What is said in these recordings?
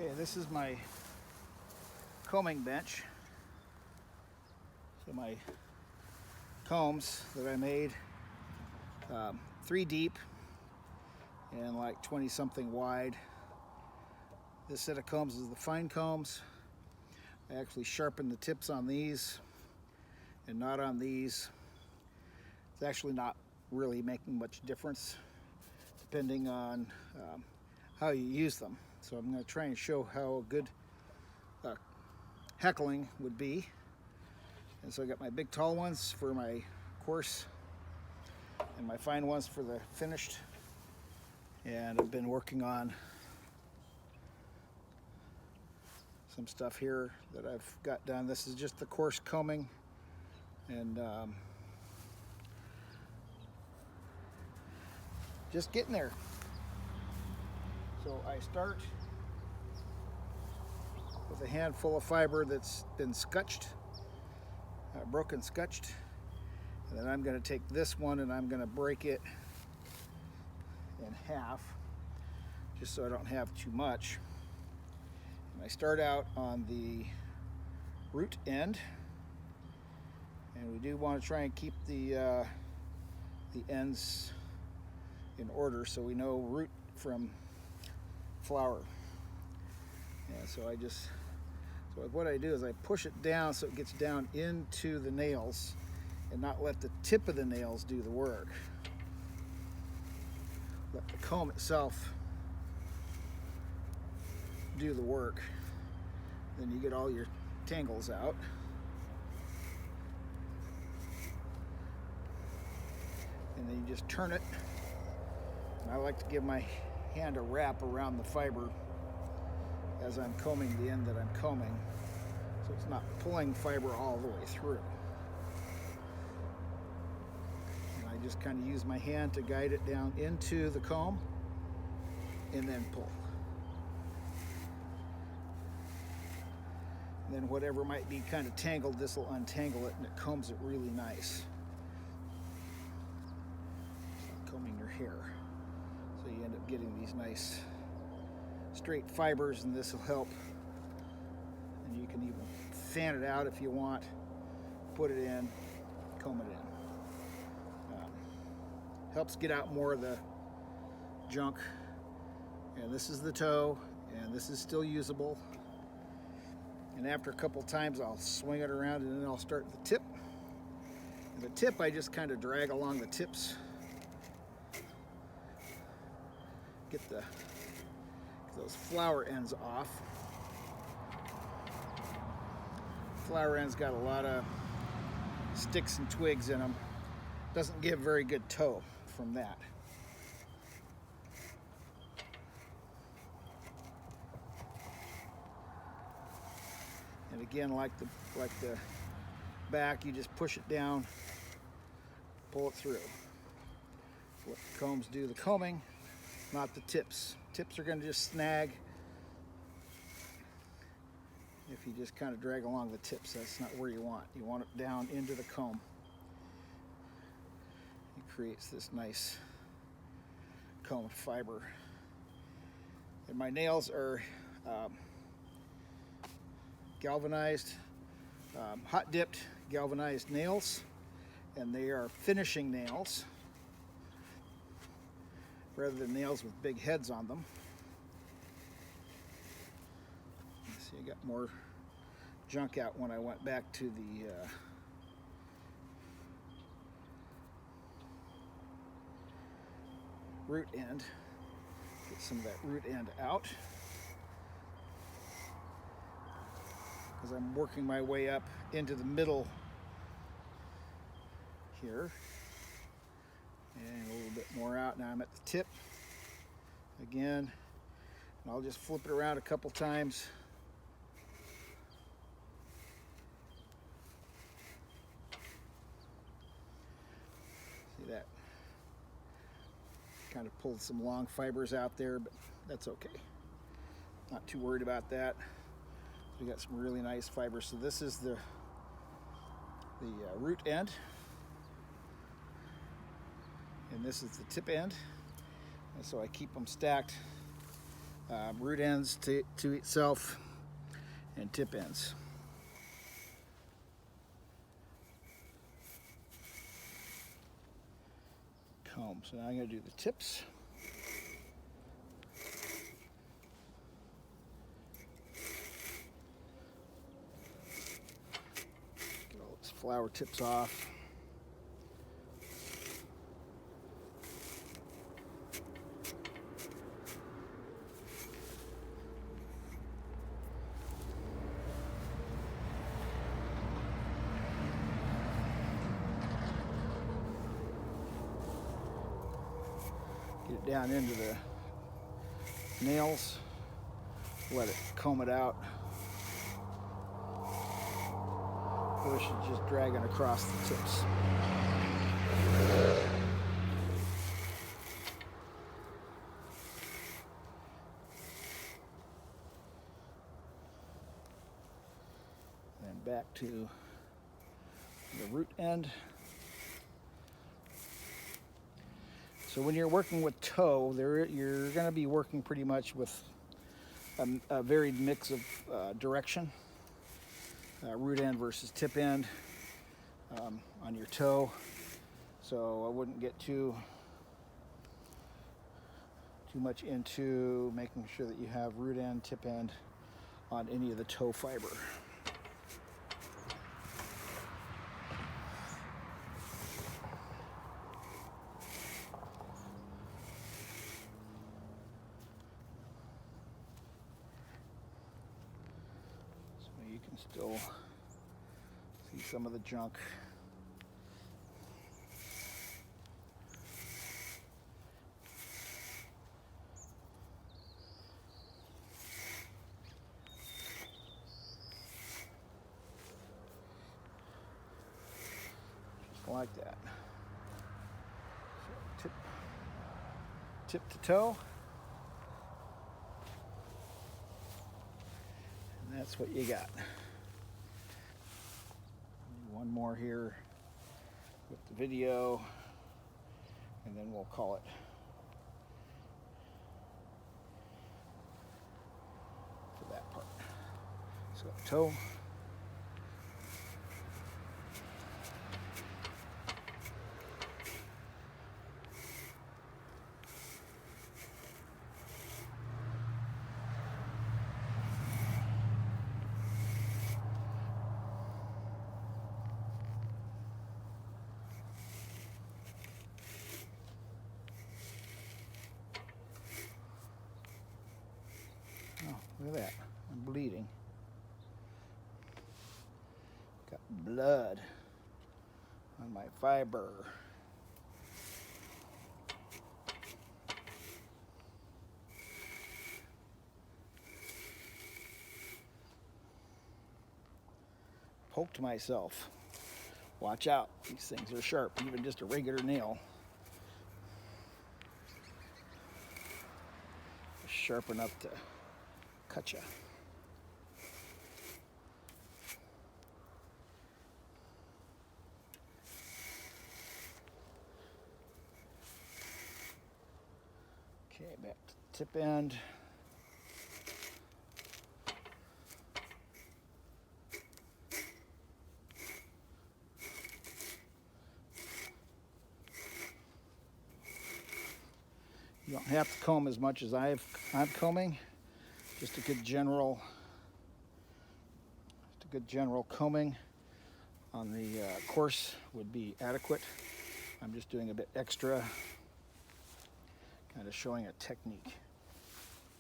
Okay, this is my combing bench. So my combs that I made, 3 deep and like 20 something wide. This set of combs is the fine combs. I actually sharpened the tips on these and not on these. It's actually not really making much difference depending on how you use them. So I'm going to try and show how good heckling would be. And so I got my big tall ones for my coarse and my fine ones for the finished. And I've been working on some stuff here that I've got done. This is just the coarse combing, and just getting there. So I start with a handful of fiber that's been scutched, broken scutched, and then I'm going to take this one and I'm going to break it in half just so I don't have too much. And I start out on the root end, and we do want to try and keep the ends in order so we know root from flower. And so what I do is I push it down so it gets down into the nails and not let the tip of the nails do the work. Let the comb itself do the work. Then you get all your tangles out. And then you just turn it. And I like to give my hand a wrap around the fiber as I'm combing the end that I'm combing, so it's not pulling fiber all the way through. And I just kind of use my hand to guide it down into the comb and then pull. And then whatever might be kind of tangled, this will untangle it and it combs it really nice. It's like combing your hair. So you end up getting these nice straight fibers, and this will help. And you can even fan it out if you want, put it in, comb it in. Helps get out more of the junk. And this is the toe, and this is still usable. And after a couple times I'll swing it around and then I'll start the tip. And the tip I just kind of drag along the tips. Get those flower ends off. Flower ends got a lot of sticks and twigs in them. Doesn't give very good toe from that. And again, like the back, you just push it down, pull it through. Let the combs do the combing, not the tips. Tips are going to just snag if you just kind of drag along the tips. That's not where you want. You want it down into the comb. It creates this nice combed fiber. And my nails are galvanized, hot dipped galvanized nails, and they are finishing nails rather than nails with big heads on them. See, I got more junk out when I went back to the root end. Get some of that root end out, because I'm working my way up into the middle here. And a little bit more out. Now I'm at the tip again, and I'll just flip it around a couple times. See that? Kind of pulled some long fibers out there, but that's okay. Not too worried about that. We got some really nice fibers. So this is the root end, and this is the tip end. And so I keep them stacked root ends to itself and tip ends. Comb. So now I'm going to do the tips. Get all those flower tips off. Get it down into the nails, let it comb it out. Or she's just dragging across the tips. Then back to the root end. So when you're working with toe, you're going to be working pretty much with a varied mix of direction, root end versus tip end on your toe. So I wouldn't get too much into making sure that you have root end, tip end on any of the toe fiber. You can still see some of the junk. Just like that. So tip to toe. That's what you got. One more here with the video, and then we'll call it. For that part. So toe. Oh, look at that. I'm bleeding. Got blood on my fiber. Poked myself. Watch out. These things are sharp, even just a regular nail. Sharp enough to cut you. Okay, back to the tip end. You don't have to comb as much as I'm combing. Just a good general combing on the coarse would be adequate. I'm just doing a bit extra, kind of showing a technique.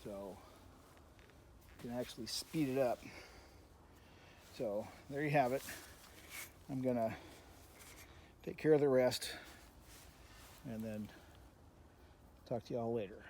So you can actually speed it up. So there you have it. I'm gonna take care of the rest and then talk to y'all later.